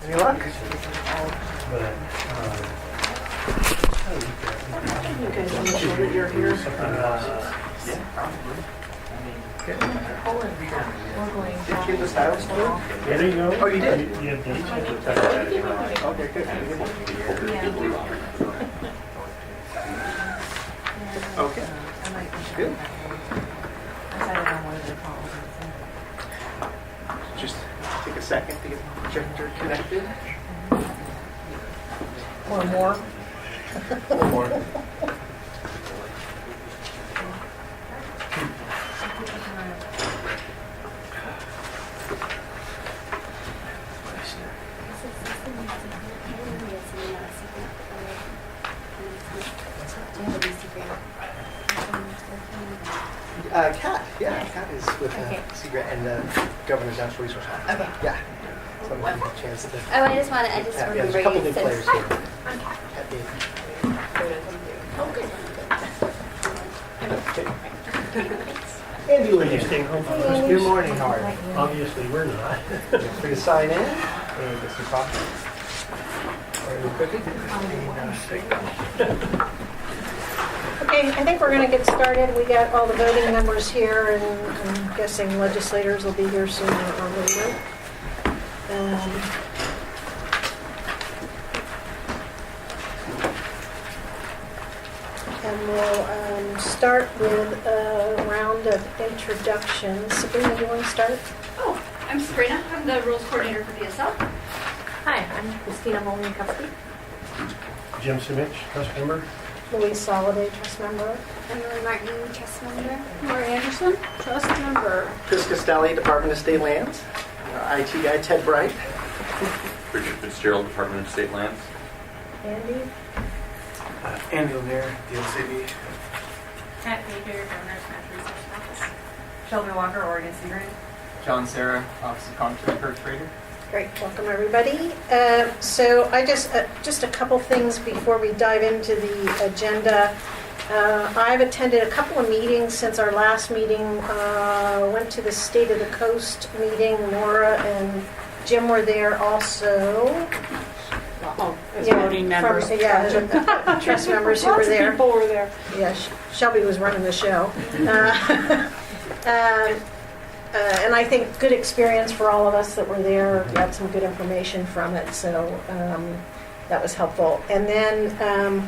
Any luck? But, You guys want to show that you're here? Yeah, probably. Okay. We're going Did you get this house too? yeah, there you go. Oh, you did? You have dates? Okay, good. Okay, good. Just take a second to get the projector connected. Or more. One more. Kat, yeah, Kat is with Secret and the Governor's Natural Resource Office. Okay. Yeah. So I'm gonna get a chance to. Oh, I just want to Yeah, there's a couple new players here. Kat did. Andy Are you Lynn. staying home for the rest of Good this? morning, how are you? Obviously, we're not. Feel free to sign in and get some coffee. Or any cookie. Okay, I think we're going to get started. We got all the voting members here, and I'm guessing legislators will be here sooner or later. And we'll start with a round of introductions. Sabrina, do you want to start? Oh, I'm Sabrina. I'm the rules coordinator for DSL. Hi, I'm Christina Volnikowski. Jim Simich, trust member. Louise Soliday, trust member. Emily Martin, trust member. Laura Anderson, trust member. Chris Costelli, Department of State Lands. Our IT guy, Ted Bright. Richard Fitzgerald, Department of State Lands. Andy? Andy O'Leary, DLCD. Pat Baker, Governor's Natural Resources Office. Shelby Walker, Oregon Sea Grant. John Sarah, Office of Comptroller Perpetrator. Great, welcome everybody. So I just a couple things before we dive into the agenda. I've attended a couple of meetings since our last meeting. Went to the State of the Coast meeting. Laura and Jim were there also. As voting members. Trust members who were there. People were there. Yeah, Shelby was running the show. And I think good experience for all of us that were there. Got some good information from it, so that was helpful. And then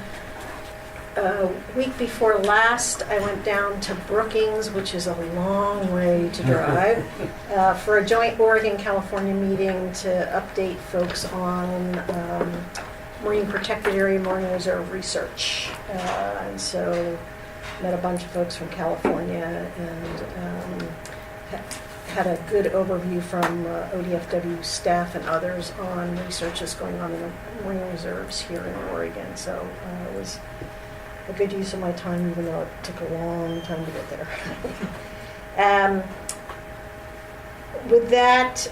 a week before last, I went down to Brookings, which is a long way to drive, for a joint Oregon-California meeting to update folks on marine protected area, marine reserve research. And so met a bunch of folks from California and had a good overview from ODFW staff and others on research that's going on in the marine reserves here in Oregon. So it was a good use of my time, even though it took a long time to get there. With that,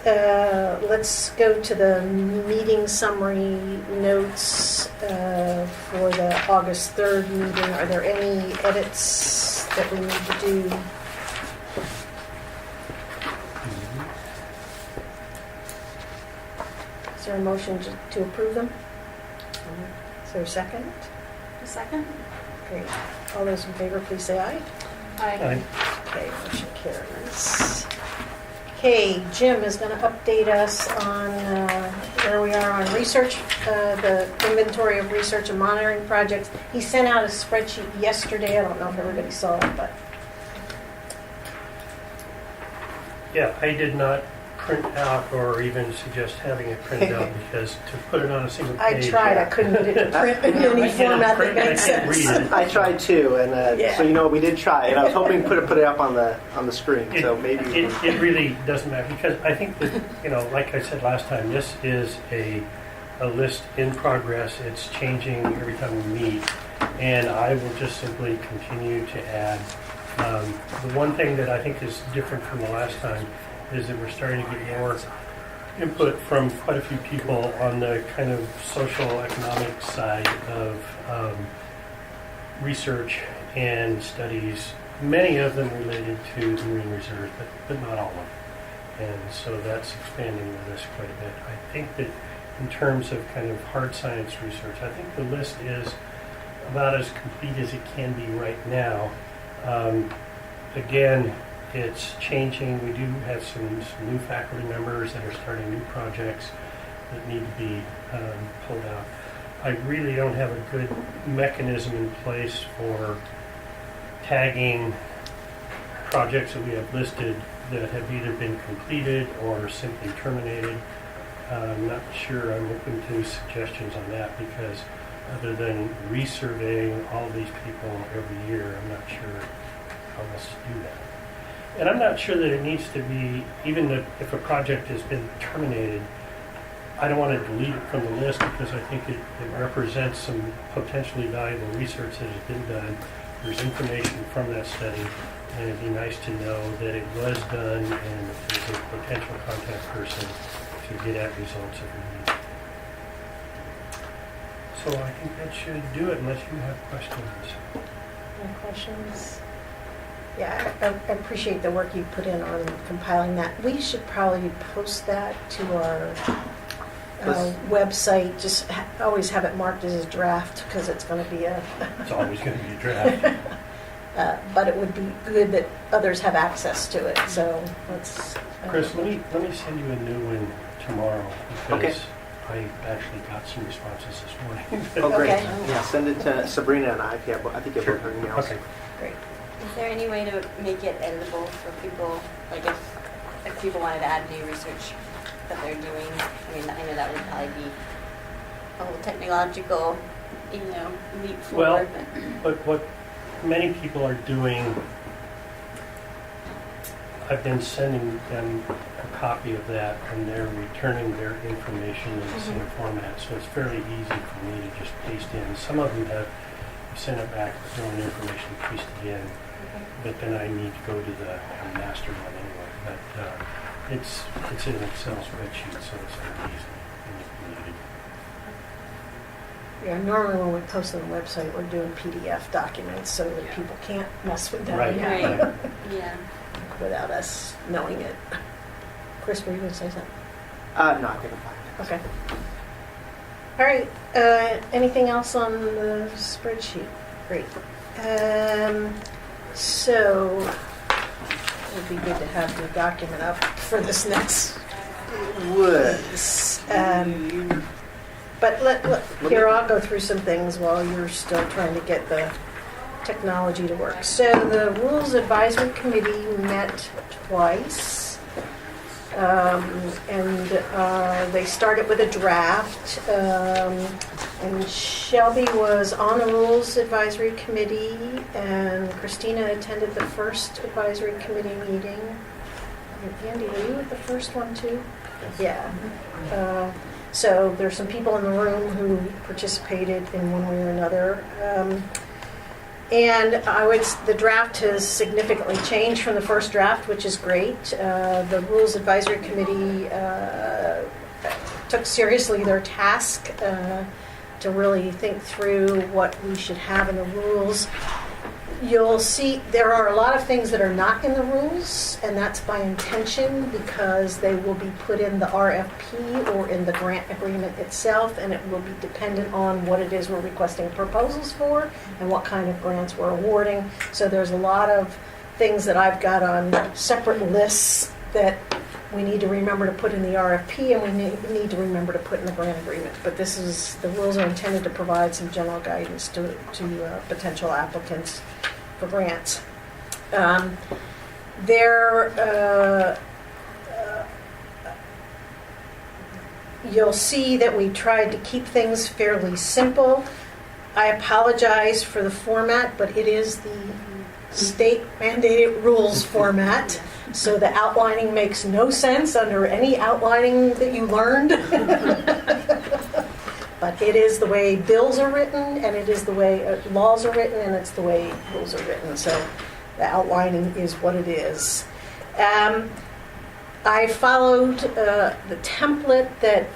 let's go to the meeting summary notes for the August 3rd meeting. Are there any edits that we need to do? Is there a motion to approve them? Is there a second? A second? Great. All those in favor, please say aye. Aye. Okay, motion carries. Okay, Jim is going to update us on where we are on research, the inventory of research and monitoring projects. He sent out a spreadsheet yesterday. I don't know if everybody saw it, but Yeah, I did not print out or even suggest having it printed out because to put it on a single I page. tried. I couldn't get it to print in any format that made I can't read sense. it. I tried too, and Yeah. so you know we did try, and I was hoping to put it up on the screen. So maybe It really doesn't matter because I think that, like I said last time, this is a list in progress. It's changing every time we meet, and I will just simply continue to add. The one thing that I think is different from the last time is that we're starting to get more input from quite a few people on the kind of social economic side of research and studies, many of them related to the marine reserves, but not all of them. And so that's expanding with us quite a bit. I think that in terms of kind of hard science research. I think the list is about as complete as it can be right now. Again, it's changing. We do have some new faculty members that are starting new projects that need to be pulled out. I really don't have a good mechanism in place for tagging projects that we have listed that have either been completed or simply terminated. I'm not sure I'm open to suggestions on that because other than resurveying all these people every year, I'm not sure how else to do that. And I'm not sure that it needs to be, even if a project has been terminated, I don't want to delete it from the list because I think it represents some potentially valuable research that has been done. There's information from that study, and it'd be nice to know that it was done and there's a potential contact person to get at results if we need. So I think that should do it unless you have questions. Any questions? Yeah, I appreciate the work you put in on compiling that. We should probably post that to our website. Just always have it marked as a draft because it's going to be a... It's always going to be a draft. But it would be good that others have access to it. So let's... Chris, let me send you a new one tomorrow because Okay. I actually got some responses this morning. Oh, great. Okay. Yeah, send it to Sabrina and I. I think you have both her emails. Okay. Great. Is there any way to make it editable for people, like if people wanted to add new research that they're doing? I mean, I know that would probably be a whole technological, leap Well, forward, but what many people are doing, I've been sending them a copy of that and they're returning their information in the same format. So it's fairly easy for me to just paste in. Some of them have sent it back with their own information pasted in, but then I need to go to the master one anyway. But it's in an Excel spreadsheet, so it's very easy and needed. Yeah, normally when we post on the website, we're doing PDF documents so that people can't mess with them Right. Right. yeah. without us knowing it. Chris, were you going to say something? No, I think I'm fine. Okay. All right. Anything else on the spreadsheet? Great. So it would be good to have the document up for this next. Would. But here, I'll go through some things while you're still trying to get the technology to work. So the Rules Advisory Committee met twice. And they started with a draft. And Shelby was on the Rules Advisory Committee, and Christina attended the first advisory committee meeting. And Andy, were you at the first one too? Yeah. So there's some people in the room who participated in one way or another. And the draft has significantly changed from the first draft, which is great. The Rules Advisory Committee took seriously their task to really think through what we should have in the rules. You'll see there are a lot of things that are not in the rules, and that's by intention because they will be put in the RFP or in the grant agreement itself, and it will be dependent on what it is we're requesting proposals for and what kind of grants we're awarding. So there's a lot of things that I've got on separate lists that we need to remember to put in the RFP and we need to remember to put in the grant agreement. But the rules are intended to provide some general guidance to potential applicants for grants. You'll see that we tried to keep things fairly simple. I apologize for the format, but it is the state mandated rules format. So the outlining makes no sense under any outlining that you learned. But it is the way bills are written, and it is the way laws are written, and it's the way rules are written. So the outlining is what it is. I followed the template that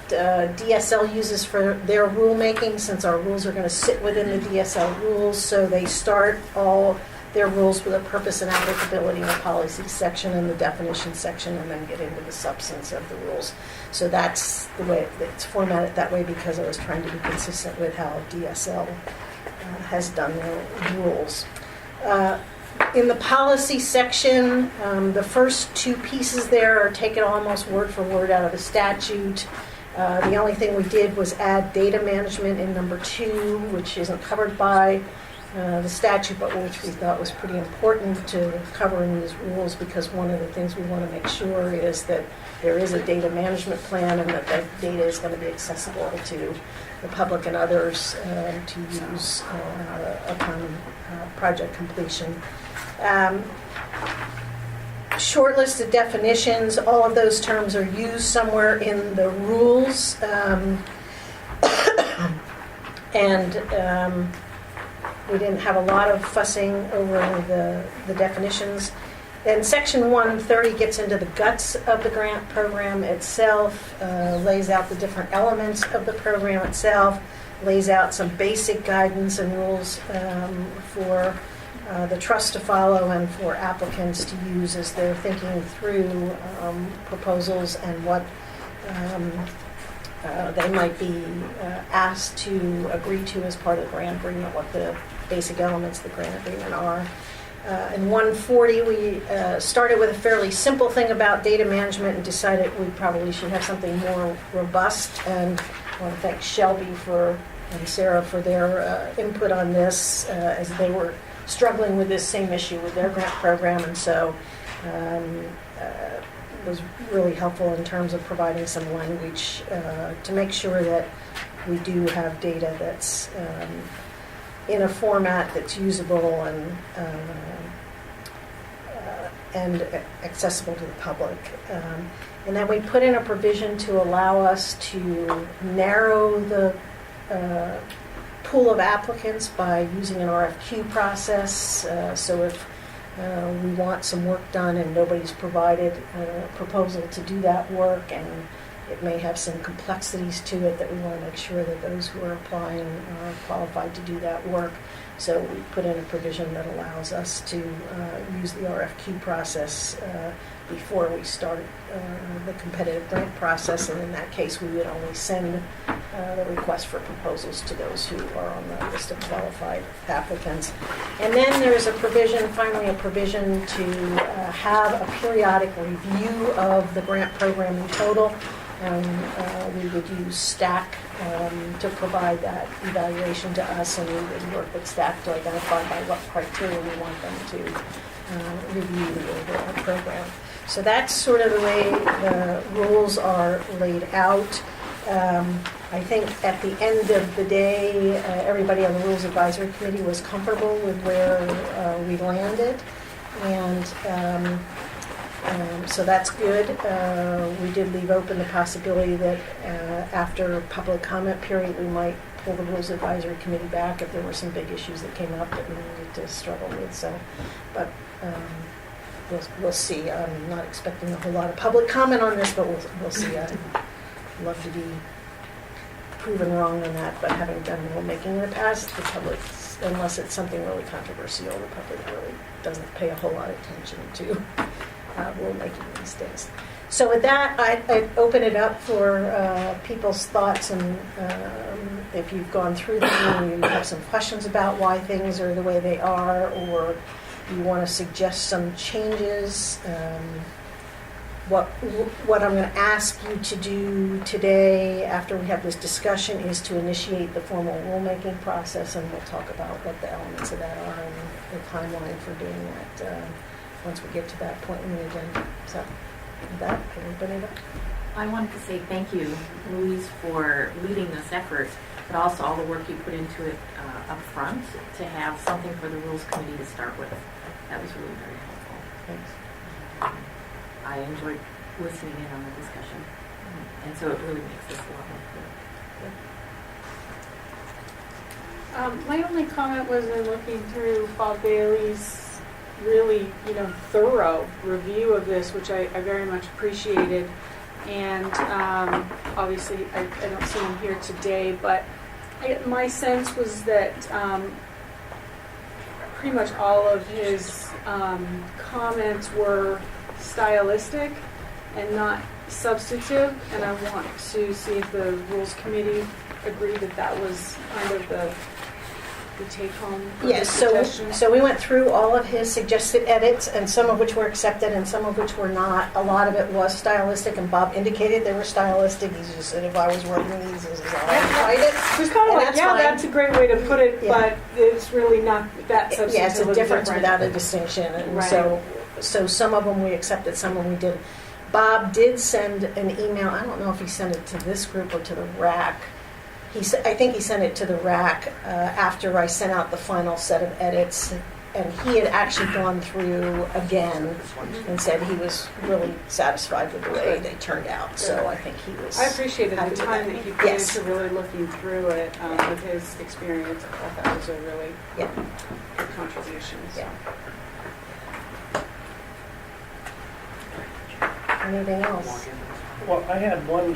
DSL uses for their rulemaking, since our rules are going to sit within the DSL rules. So they start all their rules with a purpose and applicability in the policy section and the definition section, and then get into the substance of the rules. So that's the way it's formatted that way, because I was trying to be consistent with how DSL has done their rules. In the policy section, the first two pieces there are taken almost word for word out of the statute. The only thing we did was add data management in number 2, which isn't covered by the statute, but which we thought was pretty important to cover in these rules, because one of the things we want to make sure is that there is a data management plan and that that data is going to be accessible to the public and others to use upon project completion. Shortlisted definitions, all of those terms are used somewhere in the rules. We didn't have a lot of fussing over the definitions. And Section 130 gets into the guts of the grant program itself, lays out the different elements of the program itself, lays out some basic guidance and rules for the trust to follow and for applicants to use as they're thinking through proposals and what they might be asked to agree to as part of the grant agreement, what the basic elements of the grant agreement are. In 140, we started with a fairly simple thing about data management and decided we probably should have something more robust. And I want to thank Shelby and Sarah for their input on this as they were struggling with this same issue with their grant program. And so it was really helpful in terms of providing some language to make sure that we do have data that's in a format that's usable and accessible to the public. And then we put in a provision to allow us to narrow the pool of applicants by using an RFQ process. So if we want some work done and nobody's provided a proposal to do that work, and it may have some complexities to it, that we want to make sure that those who are applying are qualified to do that work. So we put in a provision that allows us to use the RFQ process before we start the competitive grant process, and in that case we would only send the request for proposals to those who are on the list of qualified applicants. And then there's a provision, finally a provision to have a periodic review of the grant program in total. We would use STAC to provide that evaluation to us, and we would work with STAC to identify by what criteria we want them to review the overall program. So that's sort of the way the rules are laid out. I think at the end of the day, everybody on the Rules Advisory Committee was comfortable with where we landed, and so that's good. We did leave open the possibility that after public comment period, we might pull the Rules Advisory Committee back if there were some big issues that came up that we needed to struggle with. So, but we'll see. I'm not expecting a whole lot of public comment on this, but we'll see. I'd love to be proven wrong on that, but having done rulemaking in the past, the public, unless it's something really controversial, the public really doesn't pay a whole lot of attention to rulemaking these days. So with that, I open it up for people's thoughts, and if you've gone through them and you have some questions about why things are the way they are, or you want to suggest some changes. What I'm going to ask you to do today after we have this discussion is to initiate the formal rulemaking process, and we'll talk about what the elements of that are and the timeline for doing that once we get to that point in the agenda. So with that, I open it up. I wanted to say thank you, Louise, for leading this effort, but also all the work you put into it up front to have something for the Rules Committee to start with. That was really very helpful. Thanks. I enjoyed listening in on the discussion, and so it really makes this a lot more clear. My only comment was in looking through Bob Bailey's really, thorough review of this, which I very much appreciated. And obviously, I don't see him here today, but my sense was that pretty much all of his comments were stylistic and not substantive, and I want to see if the Rules Committee agreed that that was kind of the take-home for Yes, his so suggestions. we went through all of his suggested edits, and some of which were accepted and some of which were not. A lot of it was stylistic, and Bob indicated they were stylistic. He just said, if I was working these, this is how I would write it. It was kind of And like, that's yeah, fine. that's a great way to put it, Yeah. but it's really not that substantively Yeah, it's a difference different. without a distinction, and Right. so some of them we accepted, some of them we didn't. Bob did send an email. I don't know if he sent it to this group or to the RAC. I think he sent it to the RAC after I sent out the final set of edits, and he had actually gone through again and said he was really satisfied with the way they turned out. So I think he was. I appreciated happy the with time that. that he put Yes. into really looking through it with his experience. I thought that was a really Yeah. good contribution. So. Yeah. Anything else? Well, I had one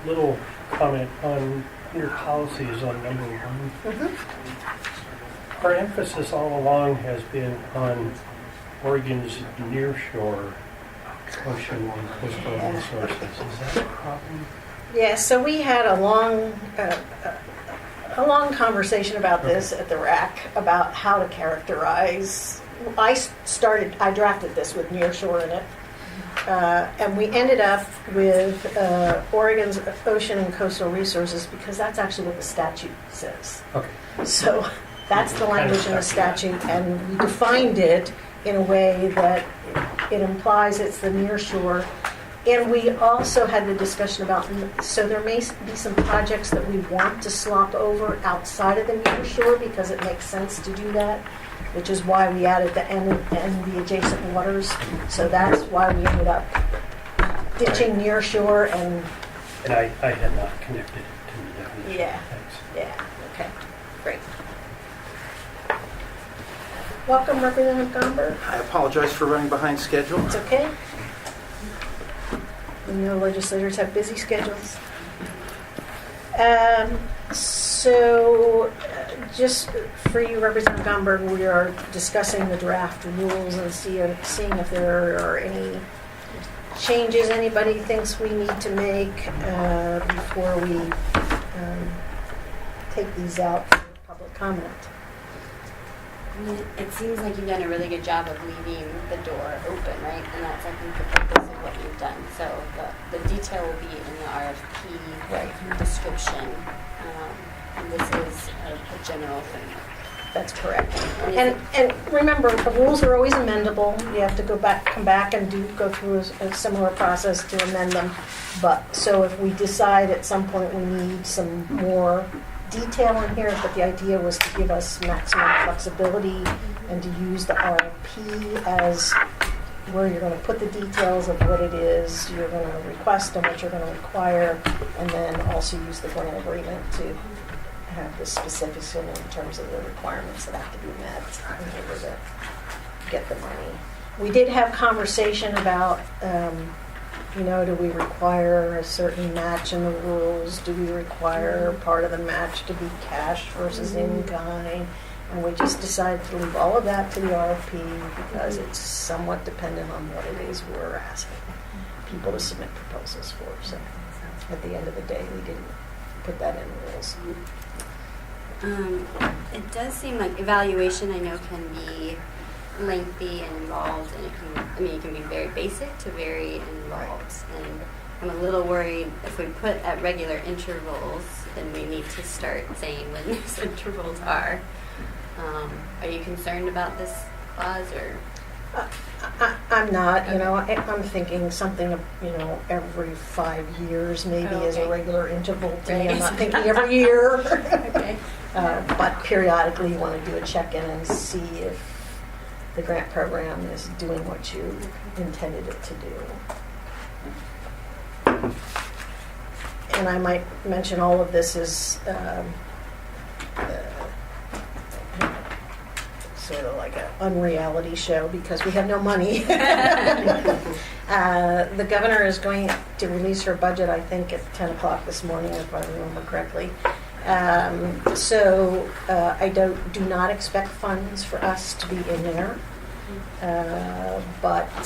little comment on your policies on number 1. Mm-hmm. Our emphasis all along has been on Oregon's nearshore ocean and coastal Yeah. resources. Is that a problem? Yeah, so we had a long conversation about this at the RAC about how to characterize. I drafted this with nearshore in it, and we ended up with Oregon's ocean and coastal resources because that's actually what the statute says. Okay. So that's the language in the statute, and we defined it in a way that it implies it's the nearshore. And we also had the discussion about, so there may be some projects that we want to slop over outside of the nearshore because it makes sense to do that, which is why we added the N and the adjacent waters. So that's why we ended up ditching nearshore and. And I had not connected it to the definition. Yeah. Thanks. Yeah, okay, great. Welcome, Representative Gomberg. I apologize for running behind schedule. It's okay. We know legislators have busy schedules. Just for you, Representative Gomberg, we are discussing the draft rules and seeing if there are any changes anybody thinks we need to make before we take these out for public comment. I mean, it seems like you've done a really good job of leaving the door open, right? And that's, I think, the purpose of what you've done. So the detail will be in the RFP Right. description. And this is a general framework. That's correct. And And remember, the rules are always amendable. You have to come back and go through a similar process to amend them. But, so if we decide at some point we need some more detail in here, but the idea was to give us maximum flexibility and to use the RFP as where you're going to put the details of what it is you're going to request and what you're going to require, and then also use the grant agreement to have the specifics in terms of the requirements that have to be met in order to get the money. We did have conversation about, do we require a certain match in the rules? Do we require part of the match to be cash versus in kind? And we just decided to leave all of that to the RFP because it's somewhat dependent on what it is we're asking people to submit proposals for. So at the end of the day, we didn't put that in the rules. it does seem like evaluation, I know, can be lengthy and involved, and it can be very basic to very involved. And I'm a little worried if we put at regular intervals, then we need to start saying when those intervals are. Are you concerned about this clause, or? I'm not, I'm thinking something, every 5 years maybe Oh, is a okay. regular interval to me. I'm Right. not thinking every year. Okay. But periodically you want to do a check-in and see if the grant program is doing what you intended it to do. And I might mention all of this is sort of like an unreality show because we have no money. The governor is going to release her budget, I think, at 10 o'clock this morning, if I remember correctly. So I do not expect funds for us to be in there. But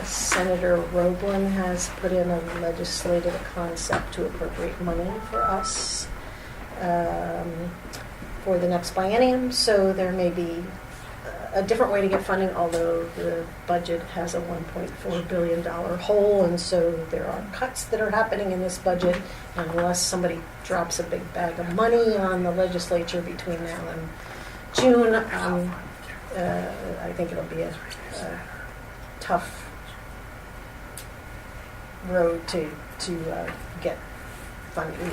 Senator Roblin has put in a legislative concept to appropriate money for us for the next biennium. So there may be a different way to get funding, although the budget has a $1.4 billion hole, and so there are cuts that are happening in this budget. And unless somebody drops a big bag of money on the legislature between now and June, I think it'll be a tough road to get funding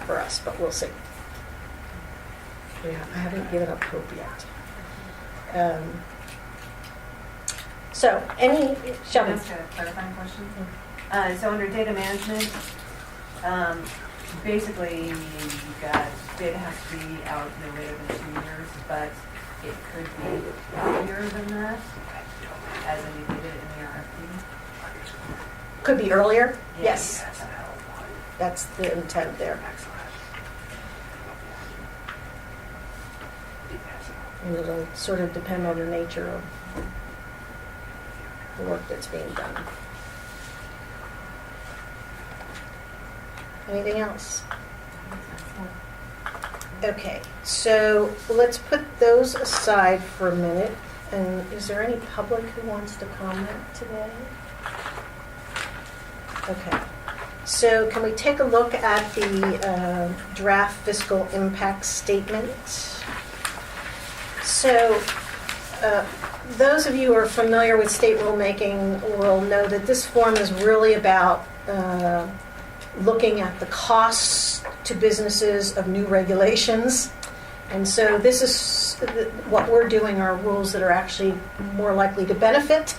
for us, but we'll see. Yeah, I haven't given up hope yet. So, Shelby? Can I ask a clarifying question? So under data management, basically you've got data has to be out no later than 2 years, but it could be earlier than that, as indicated in the RFP. Could be earlier? Yeah. Yes. That's the intent there. And it'll sort of depend on the nature of the work that's being done. Anything else? Okay, so let's put those aside for a minute. And is there any public who wants to comment today? Okay, so can we take a look at the draft fiscal impact statement? So those of you who are familiar with state rulemaking will know that this form is really about looking at the costs to businesses of new regulations. And so this is what we're doing are rules that are actually more likely to benefit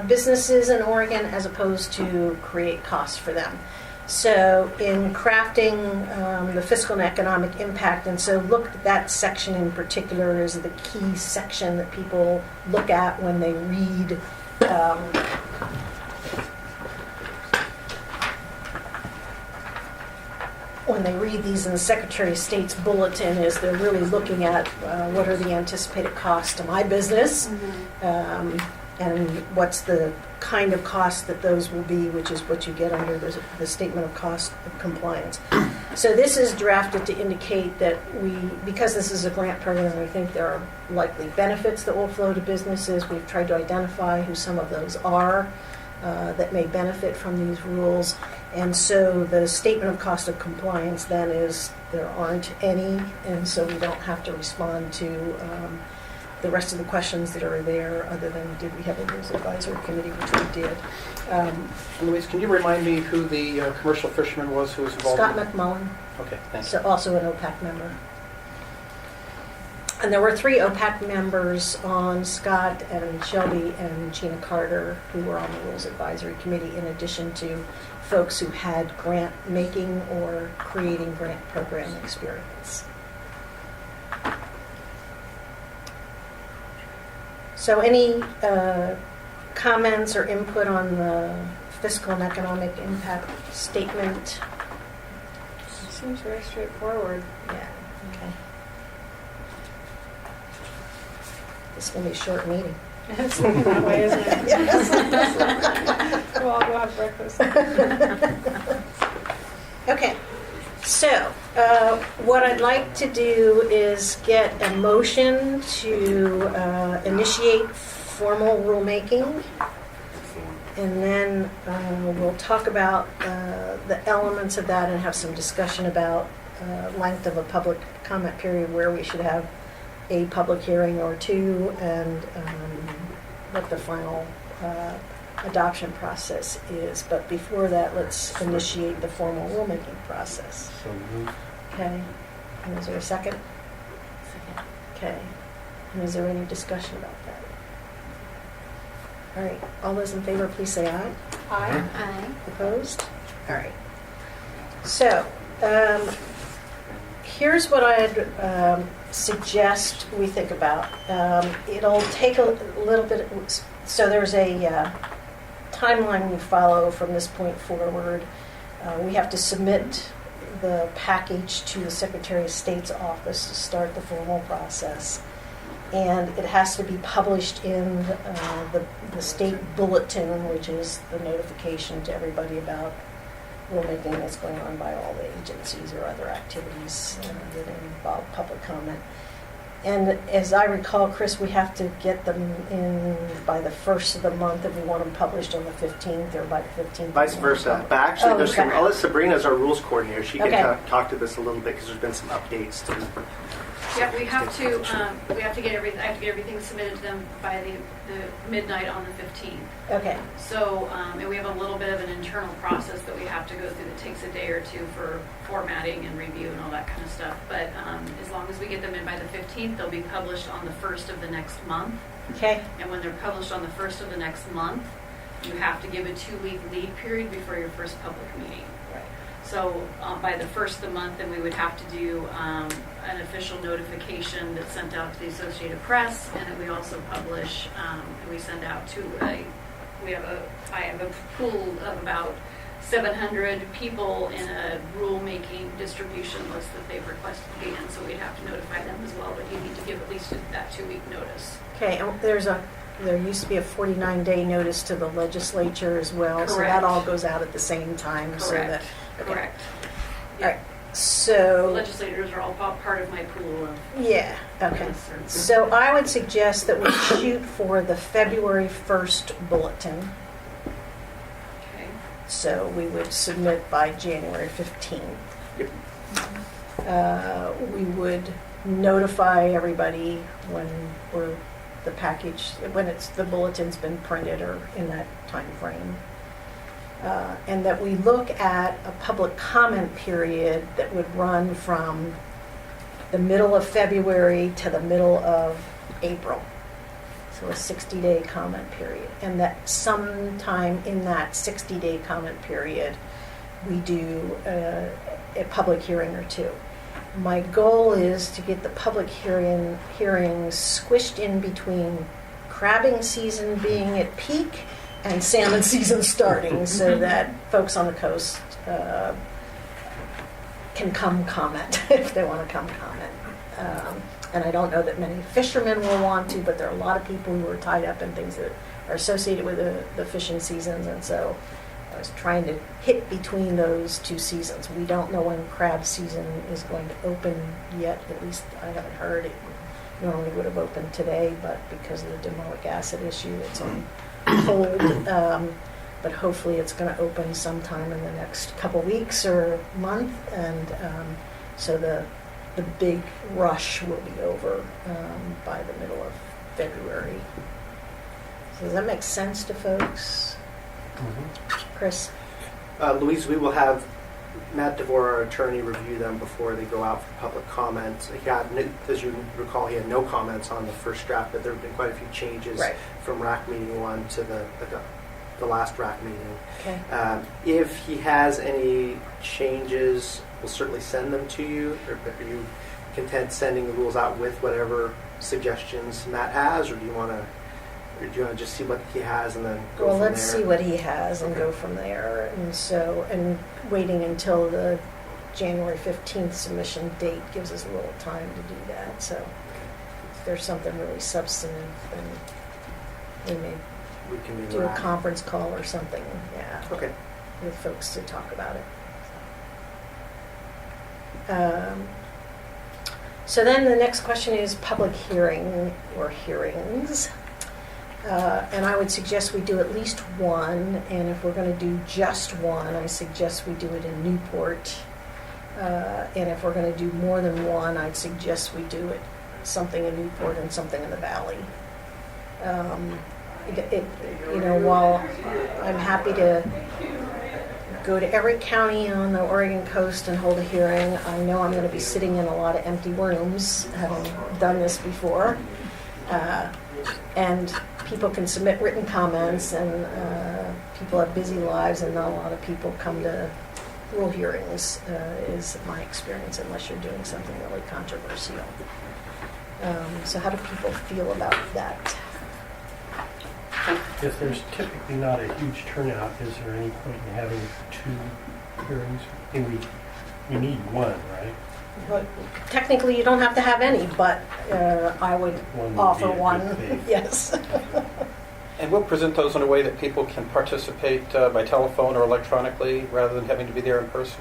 businesses in Oregon as opposed to create costs for them. So in crafting the fiscal and economic impact, and so look at that section in particular is the key section that people look at when they read these in the Secretary of State's bulletin, is they're really looking at what are the anticipated costs to my business, and what's the kind of cost that those will be, which is what you get under the statement of cost of compliance. So this is drafted to indicate that because this is a grant program, we think there are likely benefits that will flow to businesses. We've tried to identify who some of those are that may benefit from these rules. And so the statement of cost of compliance then is there aren't any, and so we don't have to respond to the rest of the questions that are there, other than did we have a rules advisory committee, which we did. Louise, can you remind me who the commercial fisherman was who was involved? Scott McMullen, Okay, thanks. so also an OPAC member. And there were 3 OPAC members on, Scott and Shelby and Gina Carter, who were on the Rules Advisory Committee, in addition to folks who had grant making or creating grant program experience. So any comments or input on the fiscal and economic impact statement? It seems very straightforward. Yeah, okay. This is going to be a short meeting. It's looking that way, isn't it? Yes. We'll all go have breakfast. Okay, so what I'd like to do is get a motion to initiate formal rulemaking, and then we'll talk about the elements of that and have some discussion about length of a public comment period, where we should have a public hearing or 2, and what the final adoption process is. But before that, let's initiate the formal rulemaking process. So moved. Okay. And is there a second? Second. Okay. And is there any discussion about that? All right. All those in favor, please say aye. Aye. Opposed? All right. So, here's what I'd suggest we think about. It'll take a little bit, so there's a timeline we follow from this point forward. We have to submit the package to the Secretary of State's office to start the formal process. And it has to be published in the state bulletin, which is the notification to everybody about rulemaking that's going on by all the agencies or other activities that involve public comment. And as I recall, Chris, we have to get them in by the first of the month if we want them published on the 15th or by the 15th. Vice versa. But actually, there's some. Okay. I'll let Sabrina's our rules coordinator. She can Okay. talk to this a little bit because there's been some updates to. Yeah, we have to get everything. I have to get everything submitted to them by the midnight on the 15th. Okay. So, and we have a little bit of an internal process that we have to go through that takes a day or two for formatting and review and all that kind of stuff. But as long as we get them in by the 15th, they'll be published on the 1st of the next month. Okay. And when they're published on the 1st of the next month, you have to give a 2-week lead period before your first public meeting. Right. So by the first of the month, then we would have to do an official notification that's sent out to the Associated Press, and that we also publish. And we send out to I have a pool of about 700 people in a rulemaking distribution list that they've requested to be in. So we'd have to notify them as well. But you need to give at least that 2-week notice. Okay, and there used to be a 49-day notice to the legislature as well, so Correct. that all goes out at the same time. Correct. So that, okay. Correct. All right. The So legislators are all part of my pool of yeah, okay. concerns. So I would suggest that we shoot for the February 1st bulletin. Okay. So we would submit by January 15th. Yep. We would notify everybody when the bulletin's been printed or in that time frame. And that we look at a public comment period that would run from the middle of February to the middle of April. So a 60-day comment period. And that sometime in that 60-day comment period, we do a public hearing or two. My goal is to get the public hearings squished in between crabbing season being at peak and salmon season starting, so that folks on the coast can come comment if they want to come comment. And I don't know that many fishermen will want to, but there are a lot of people who are tied up in things that are associated with the fishing seasons, and so I was trying to hit between those two seasons. We don't know when crab season is going to open yet, at least I haven't heard. It normally would have opened today, but because of the domoic acid issue, it's on hold. But hopefully it's going to open sometime in the next couple weeks or month, and so the big rush will be over by the middle of February. So does that make sense to folks? Chris? Louise, we will have Matt DeVore, our attorney, review them before they go out for public comment. As you recall, he had no comments on the first draft, but there have been quite a few changes from RAC meeting 1 to the last RAC meeting. Okay. If he has any changes, we'll certainly send them to you. Are you content sending the rules out with whatever suggestions Matt has, or do you want to just see what he has and then go from there? Let's see what he has and go from there. And waiting until the January 15th submission date gives us a little time to do that. So if there's something really substantive, then we can do a conference call or something, Okay. with folks to talk about it. So then the next question is public hearing or hearings. And I would suggest we do at least one, and if we're going to do just one, I suggest we do it in Newport. And if we're going to do more than one, I'd suggest we do it something in Newport and something in the Valley. While I'm happy to go to every county on the Oregon coast and hold a hearing, I know I'm going to be sitting in a lot of empty rooms, having done this before. And people can submit written comments, and people have busy lives, and not a lot of people come to rule hearings, is my experience, unless you're doing something really controversial. So how do people feel about that? If there's typically not a huge turnout, is there any point in having 2 hearings? You need one, right? But technically, you don't have to have any, but I would One would offer be a good one, thing. yes. And we'll present those in a way that people can participate by telephone or electronically rather than having to be there in person.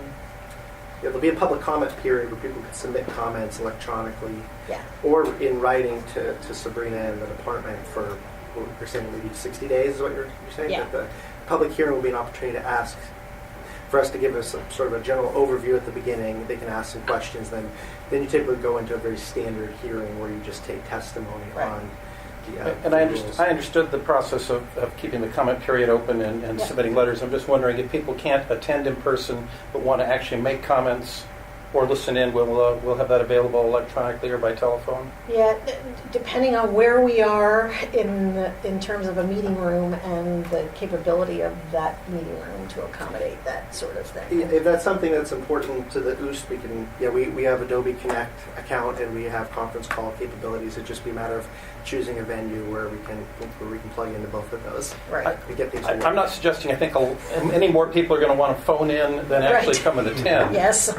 Yeah, there'll be a public comment period where people can submit comments electronically Yeah. or in writing to Sabrina and the department for, what you're saying, maybe 60 days is what you're saying? Yeah. But the public hearing will be an opportunity to ask, for us to give us sort of a general overview at the beginning. They can ask some questions. Then you typically go into a very standard hearing where you just take testimony Right. on the And the I rules. understood the process of keeping the comment period open and Yeah. submitting letters. I'm just wondering if people can't attend in person but want to actually make comments or listen in, we'll have that available electronically or by telephone? Yeah, depending on where we are in terms of a meeting room and the capability of that meeting room to accommodate that sort of thing. If that's something that's important to the OOST, we can, we have Adobe Connect account and we have conference call capabilities. It'd just be a matter of choosing a venue where we can plug into both of those. Right. We get these. I'm not suggesting, I think any more people are going to want to phone in than actually Right. come and attend. Yes.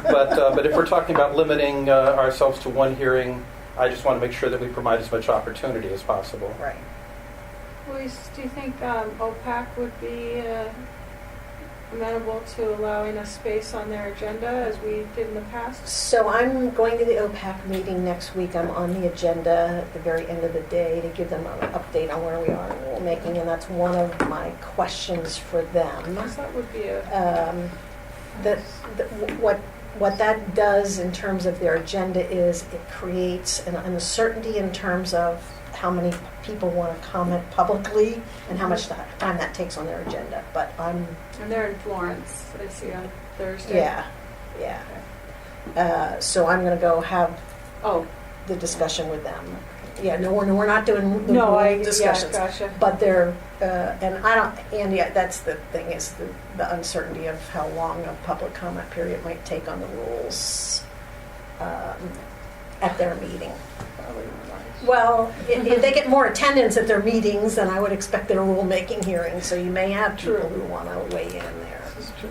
But if we're talking about limiting ourselves to one hearing, I just want to make sure that we provide as much opportunity as possible. Right. Louise, do you think OPAC would be amenable to allowing a space on their agenda as we did in the past? So I'm going to the OPAC meeting next week. I'm on the agenda at the very end of the day to give them an update on where we are in rulemaking, and that's one of my questions for them. Yes, that would be a... What that does in terms of their agenda is it creates an uncertainty in terms of how many people want to comment publicly and how much time that takes on their agenda. But I'm... And they're in Florence, I see on Thursday. Yeah. So I'm going to go have the discussion with them. Yeah, no, we're not doing the discussions. Yeah, gotcha. But they're, and I don't, and yeah, that's the thing is the uncertainty of how long a public comment period might take on the rules at their meeting. Well, if they get more attendance at their meetings, then I would expect their rulemaking hearing. So you may have people who want to weigh in there.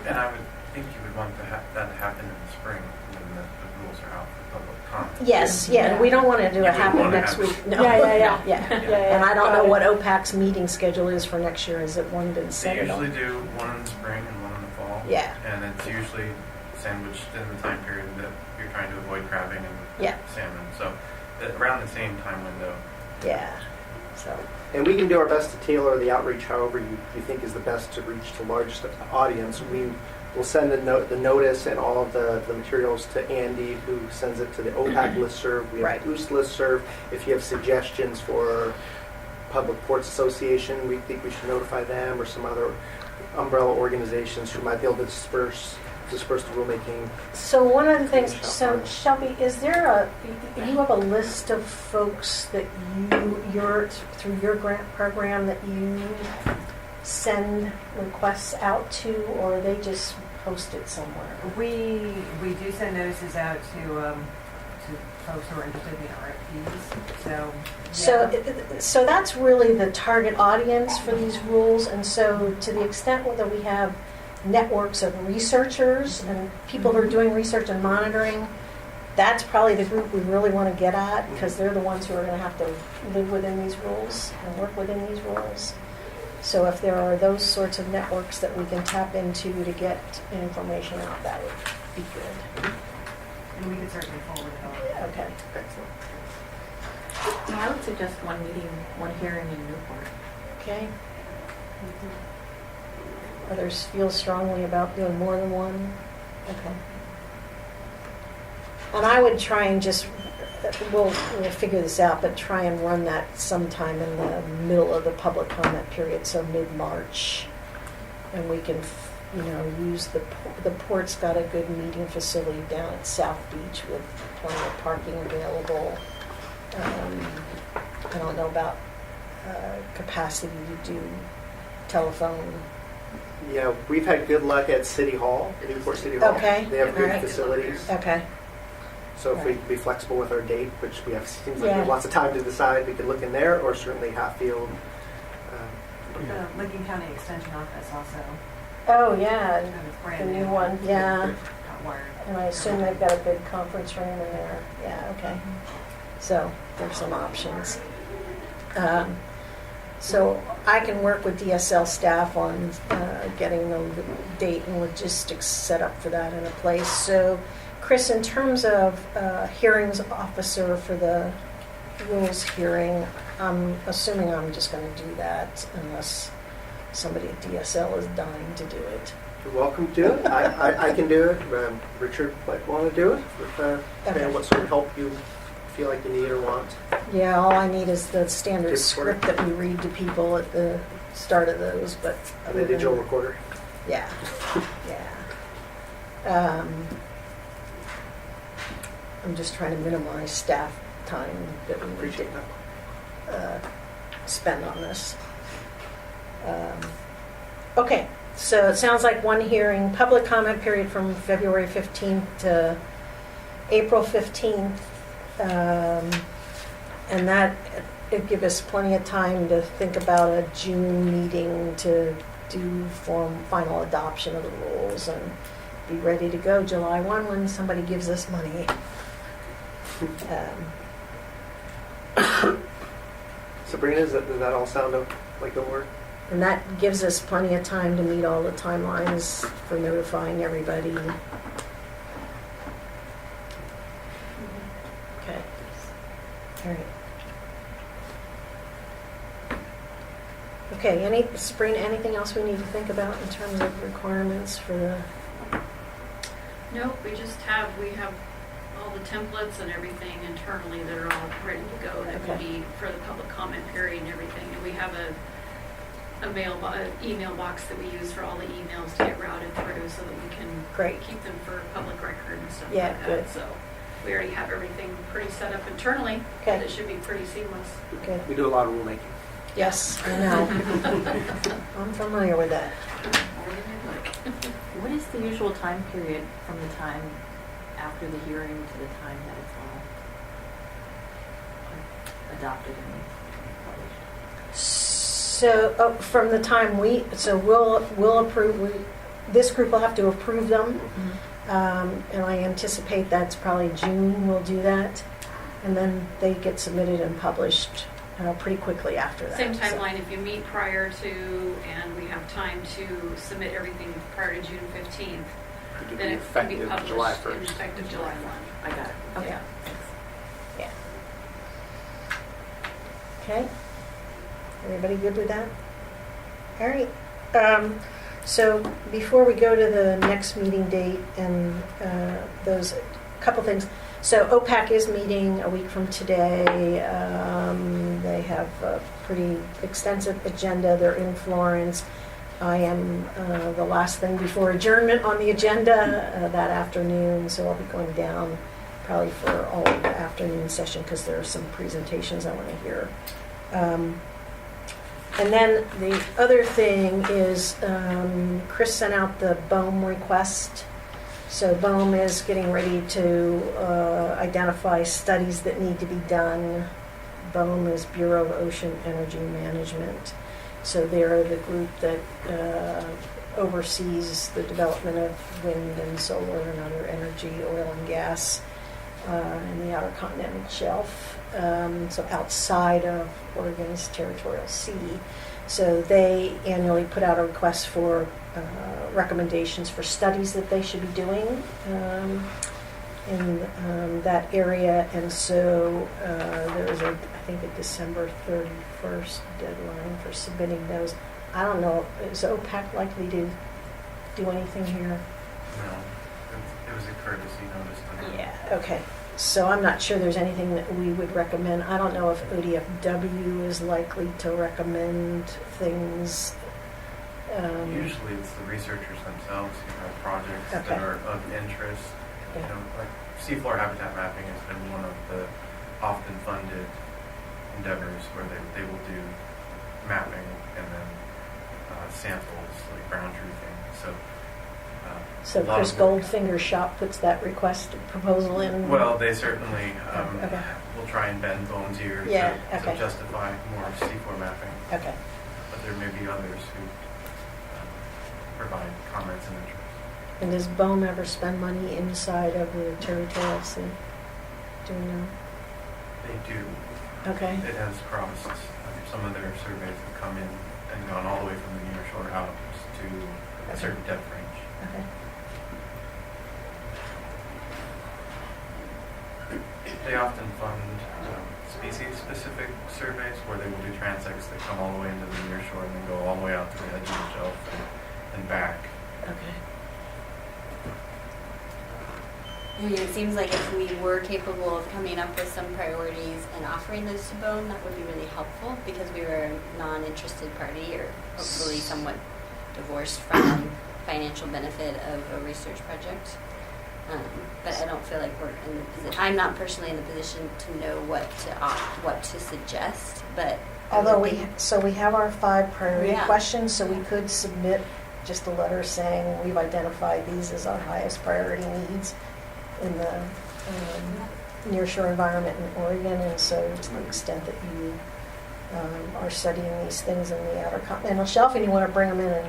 And I would think you would want that to happen in the spring when the rules are out for public comment. Yes, yeah, we don't want to do it happen next week. No. Yeah. And I don't know what OPAC's meeting schedule is for next year. Is it one been set? They at all? usually do one in the spring and one in the fall. Yeah. And it's usually sandwiched in the time period that you're trying to avoid crabbing and salmon. So around the same time window. Yeah. So. And we can do our best to tailor the outreach however you think is the best to reach the largest audience. We will send the notice and all of the materials to Andy, who sends it to the OPAC listserv. We have the OOST listserv. If you have suggestions for Public Ports Association, we think we should notify them, or some other umbrella organizations who might be able to disperse the rulemaking. So one of the things, so Shelby, is there you have a list of folks that you're through your grant program that you send requests out to, or are they just posted somewhere? We do send notices out to folks who are interested in RFPs. So that's really the target audience for these rules, and so to the extent that we have networks of researchers and people who are doing research and monitoring, that's probably the group we really want to get at, because they're the ones who are going to have to live within these rules and work within these rules. So if there are those sorts of networks that we can tap into to get information out, that would be good. And we could certainly forward it on. Okay. Excellent. Yeah, I would suggest one meeting, one hearing in Newport. Okay. Others feel strongly about doing more than one? Okay. And I would try and just, we'll figure this out, but try and run that sometime in the middle of the public comment period, so mid-March. And we can, use the port's got a good meeting facility down at South Beach with plenty of parking available. I don't know about capacity to do telephone. Yeah, we've had good luck at City Hall, Newport City Hall. Okay. They have good All right. facilities. Okay. So if we can be flexible with our date, which we have, seems like Yeah. we have lots of time to decide, we could look in there, or certainly Hatfield. The Lincoln County Extension Office also. Oh, yeah, It's the brand new one, yeah. not wired. And I assume they've got a big conference room in there. Yeah, okay. So there's some options. So I can work with DSL staff on getting the date and logistics set up for that in a place. So Chris, in terms of hearings officer for the rules hearing, I'm assuming I'm just going to do that unless somebody at DSL is dying to do it. You're welcome to do it. I can do it. Richard might want to do it. Depending on what sort of help you feel like you need or want. Yeah, all I need is the standard Tape script recorder. that we read to people at the start of those, but The digital recorder. yeah, yeah. I'm just trying to minimize staff time that we Appreciate that. spend on this. Okay, so it sounds like one hearing, public comment period from February 15th to April 15th. And that it give us plenty of time to think about a June meeting to do final adoption of the rules and be ready to go July 1 when somebody gives us money. Sabrina, does that all sound like it'll work? And that gives us plenty of time to meet all the timelines for notifying everybody. Okay. All right. Okay, Sabrina, anything else we need to think about in terms of requirements for the... Nope, we have all the templates and everything internally that are all ready to go that we Okay. need for the public comment period and everything. And we have an email box that we use for all the emails to get routed through so that we can Great. keep them for public record and stuff Yeah, like that. good. So we already have everything pretty set up internally. Okay. And it should be pretty seamless. Good. We do a lot of rulemaking. Yes, I know. I'm familiar with that. What is the usual time period from the time after the hearing to the time that it's all adopted and published? So from the time we'll approve, this group will have to approve them. And I anticipate that's probably June we'll do that. And then they get submitted and published pretty quickly after that. Same So- timeline, if you meet prior to, and we have time to submit everything prior to June 15th, Could then be it can be effective published July in 1st. effective July 1. I got it. Okay. Yeah. Yeah. Okay. Everybody good with that? All right. So before we go to the next meeting date and those couple things. So OPAC is meeting a week from today. They have a pretty extensive agenda. They're in Florence. I am the last thing before adjournment on the agenda that afternoon, so I'll be going down probably for all of the afternoon session because there are some presentations I want to hear. And then the other thing is Chris sent out the Boehm request. So Boehm is getting ready to identify studies that need to be done. Boehm is Bureau of Ocean Energy Management. So they're the group that oversees the development of wind and solar and other energy, oil and gas in the Outer Continental Shelf. So outside of Oregon's territorial sea. So they annually put out a request for recommendations for studies that they should be doing in that area. And so there was I think a December 31st deadline for submitting those. I don't know, is OPAC likely to do anything here? No, it was a courtesy notice. Yeah, okay. So I'm not sure there's anything that we would recommend. I don't know if ODFW is likely to recommend things. Usually it's the researchers themselves who have projects Okay. that are of interest. Okay. You know, like seafloor habitat mapping has been one of the often funded endeavors where they will do mapping and then samples like ground truthing. So a lot Chris of work. Goldfinger's shop puts that request proposal in? Well, they certainly Okay. will try and bend Boehm's ear Yeah, to okay. justify more seafloor mapping. Okay, But there may be others who provide comments and interest. And does Boehm ever spend money inside of the territorial sea? Do we know? They do. Okay. It has crossed, some of their surveys have come in and gone all the way from the near shore out to a certain depth range. Okay. They often fund species-specific surveys where they will do transects that come all the way into the near shore and then go all the way out to the edge of the shelf and back. Okay. I mean, it seems like if we were capable of coming up with some priorities and offering those to Boehm, that would be really helpful because we were a non-interested party or hopefully somewhat divorced from financial benefit of a research project. But I don't feel like we're in the position. I'm not personally in the position to know what to suggest. But Although we have our 5 priority Yeah. questions, so we could submit just a letter saying we've identified these as our highest priority needs in the nearshore environment in Oregon, and so to the extent that you are studying these things in the outer continental shelf and you want to bring them in and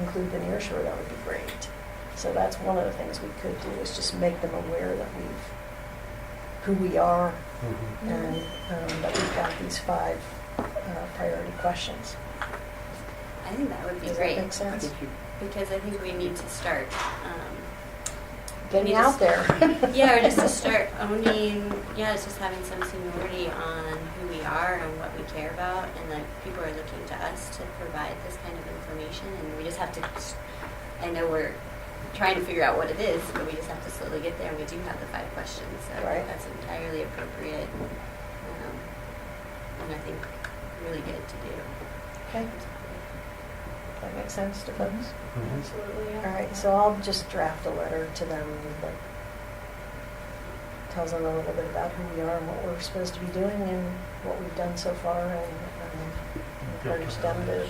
include the nearshore, that would be great. So that's one of the things we could do, is just make them aware that who we are, and that we've got these 5 priority questions. I think that would be Does great. that make sense? Because I think we need to start Getting out there. yeah, or just to start owning, it's just having some seniority on who we are and what we care about, and that people are looking to us to provide this kind of information, and we just have to, I know we're trying to figure out what it is, but we just have to slowly get there, and we do have the 5 questions, so Right. that's entirely appropriate, and I think really good to do. Okay. That makes sense to folks? Absolutely. All right, so I'll just draft a letter to them that tells them a little bit about who we are and what we're supposed to be doing and what we've done so far, and encourage them to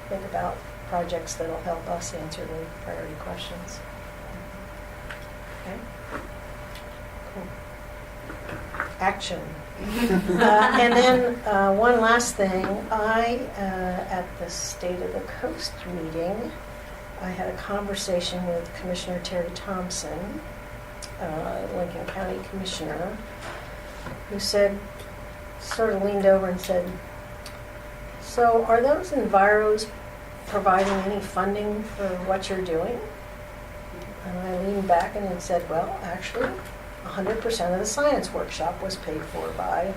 think about projects that'll help us answer the priority questions. Okay? Cool. Action. And then one last thing, at the State of the Coast meeting, I had a conversation with Commissioner Terry Thompson, Lincoln County Commissioner, who sort of leaned over and said, so are those enviros providing any funding for what you're doing? And I leaned back and said, well, actually, 100% of the science workshop was paid for by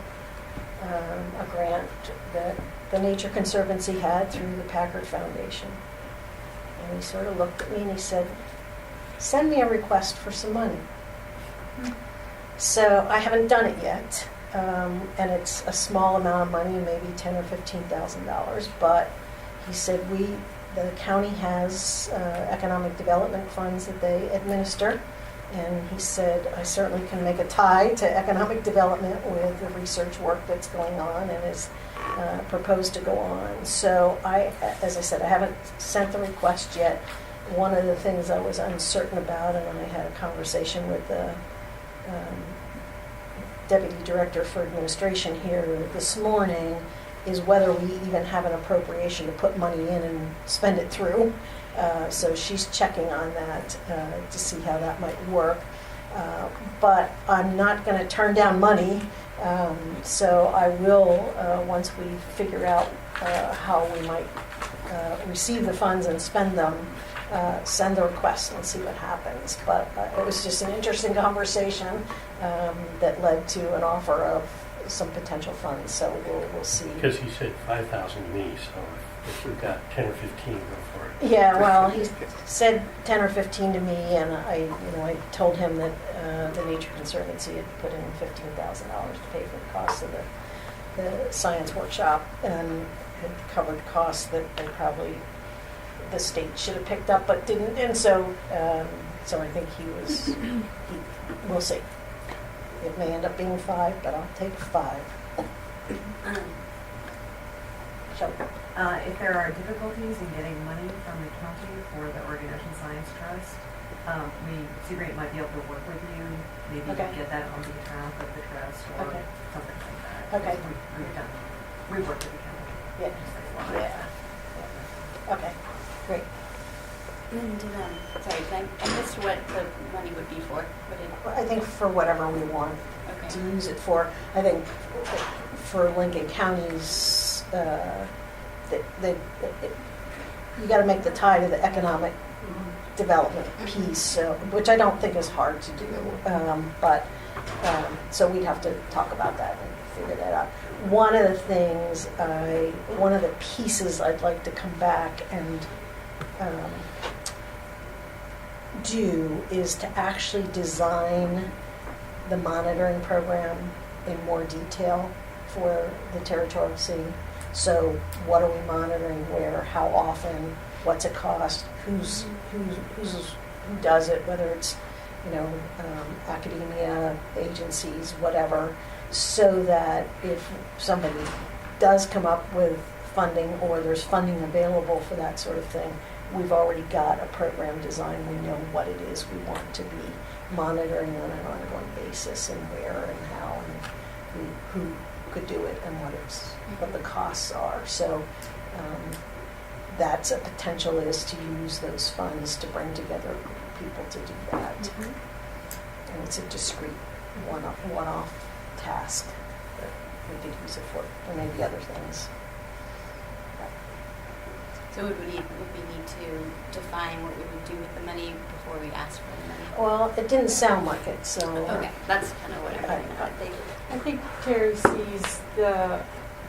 a grant that the Nature Conservancy had through the Packard Foundation. And he sort of looked at me and he said, send me a request for some money. So I haven't done it yet, and it's a small amount of money, maybe $10,000 or $15,000, but he said the county has economic development funds that they administer. And he said, I certainly can make a tie to economic development with the research work that's going on and is proposed to go on. So as I said, I haven't sent the request yet. One of the things I was uncertain about, and I had a conversation with the Deputy Director for Administration here this morning, is whether we even have an appropriation to put money in and spend it through. So she's checking on that to see how that might work. But I'm not going to turn down money. So I will, once we figure out how we might receive the funds and spend them, send the request and see what happens. But it was just an interesting conversation that led to an offer of some potential funds. So we'll see. Because he said 5,000 to me, so if we've got 10 or 15, go for it. Yeah, well, he said 10 or 15 to me, and I told him that the Nature Conservancy had put in $15,000 to pay for the cost of the science workshop, and had covered costs that they probably the state should have picked up but didn't, and so I think we'll see. It may end up being 5, but I'll take 5. Shall we? If there are difficulties in getting money from the county for the Oregon Ocean Science Trust, Seagrant might be able to work with you, maybe Okay. get that on behalf of the trust or Okay. something like that. Okay. We've worked with the county. Yeah. just like a lot. Yeah. Okay, great. And, sorry, I missed what the money would be for. What did, I think for whatever we want to okay. use it for. I think for Lincoln County's, you got to make the tie to the economic development piece, so, which I don't think is hard to do. So we'd have to talk about that and figure that out. One of the pieces I'd like to come back and do is to actually design the monitoring program in more detail for the territorial C. So what are we monitoring, where, how often, what's it cost, who does it, whether it's academia, agencies, whatever, so that if somebody does come up with funding or there's funding available for that sort of thing, we've already got a program design. We know what it is we want to be monitoring on an ongoing basis and where and how and who could do it and what the costs are. So that's a potential, is to use those funds to bring together people to do that. Mm-hmm. And it's a discrete one-off task that we could use it for. There may be other things. So would we need to define what we would do with the money before we ask for the money? Well, it didn't sound like it, so. Okay, that's kind of what I'm I think Terry sees the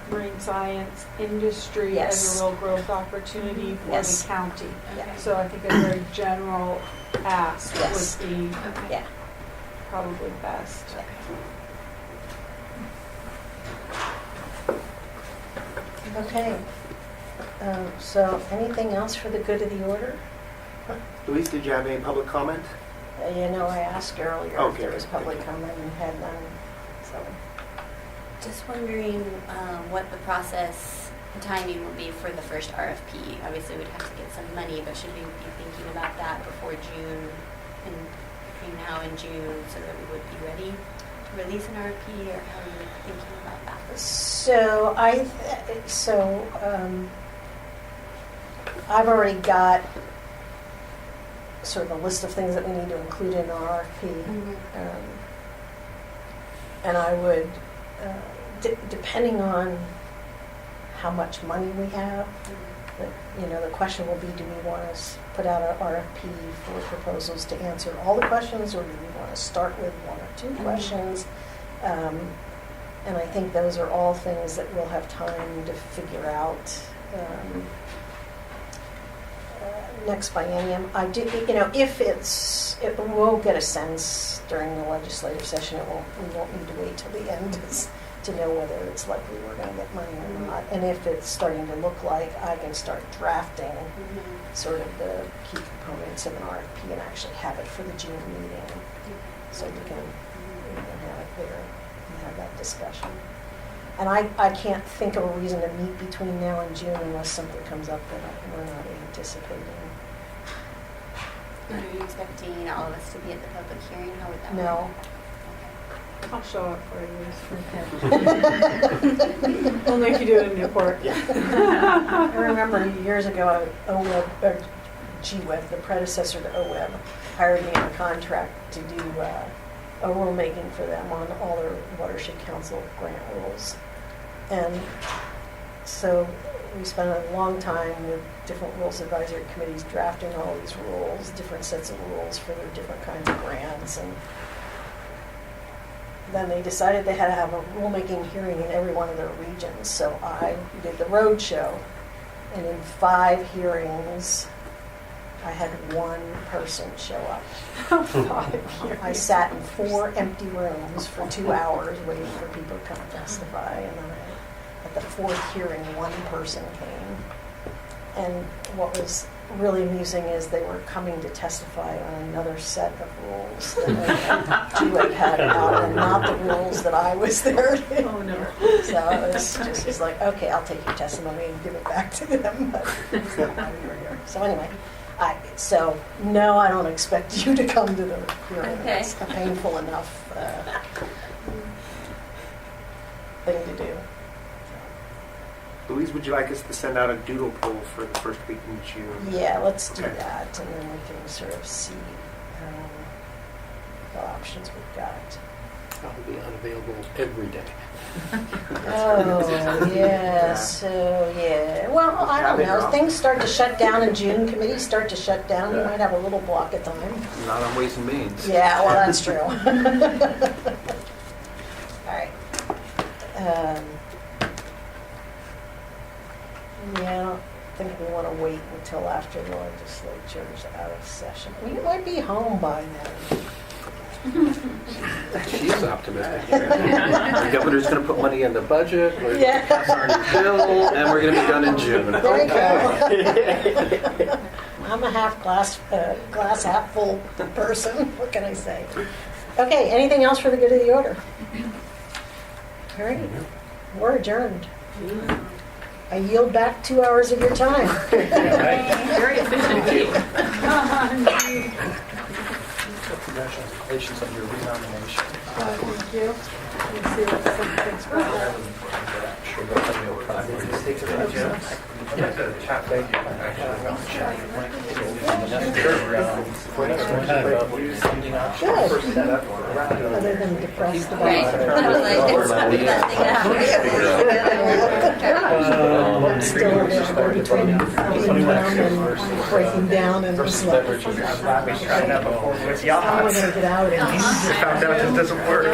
marine science industry Yes. as a real growth opportunity for Yes. the county. Yeah. So I think a very general ask Yes. would be Okay. Yeah. probably best. Okay. So anything else for the good of the order? Louise, did you have any public comment? I asked earlier if Okay. there was public comment and had none, so. Just wondering what the process timing will be for the first RFP. Obviously, we'd have to get some money, but should we be thinking about that before June, and between now and June, so that we would be ready to release an RFP, or how are you thinking about that? So I've already got sort of a list of things that we need to include in our RFP. And I would, depending on how much money we have, the question will be, do we want to put out an RFP for proposals to answer all the questions, or do we want to start with one or two questions? And I think those are all things that we'll have time to figure out next biennium. I do, we'll get a sense during the legislative session. We won't need to wait till the end to know whether it's likely we're going to get money or not. And if it's starting to look like, I can start drafting sort of the key components of an RFP and actually have it for the June meeting, so we can have it there and have that discussion. And I can't think of a reason to meet between now and June unless something comes up that we're not anticipating. Are you expecting all of us to be at the public hearing? How would that work? No. I'll show up for you. Only if you do it in Newport. I remember years ago, GWEB, the predecessor to OWEB, hired me on contract to do a rulemaking for them on all their watershed council grant rules. And so we spent a long time with different rules advisory committees drafting all these rules, different sets of rules for their different kinds of grants. And then they decided they had to have a rulemaking hearing in every one of their regions. So I did the road show, and in 5 hearings, I had one person show up. I sat in 4 empty rooms for 2 hours waiting for people to come testify, and then at the 4th hearing, one person came. And what was really amusing is they were coming to testify on another set of rules that GWEB had out, and not the rules that I was there to. Oh, no. So it was just like, okay, I'll take your testimony and give it back to them, but it's not why we were here. So anyway, no, I don't expect you to come to the hearing. Okay. It's a painful enough thing to do. Louise, would you like us to send out a doodle poll for the first week in June? Yeah, let's do Okay. that, and then we can sort of see what options we've got. I'll be unavailable every day. Oh, yeah, so, yeah. Well, I don't know. Things start to shut down in June, committees start to shut down. You might have a little block of time. Not on Ways and Means. Yeah, well, that's true. All right. Yeah, I don't think we want to wait until after the legislature's out of session. We might be home by then. She's optimistic. The governor's going to put money in the budget, we're going Yeah. to pass our new bill, and we're going to be done in June. There you go. I'm a glass half full person. What can I say? Okay, anything else for the good of the order? All right, we're adjourned. I yield back 2 hours of your time. Very efficient too. Congratulations on your renomination. Thank you. Let's see what something's about. Good. Other than depressed about Right. it. I was like, it's that thing out. Still there between feeling down and breaking down and just like, We tried that before with how am I yachts. going to get out of this? Found out it doesn't work.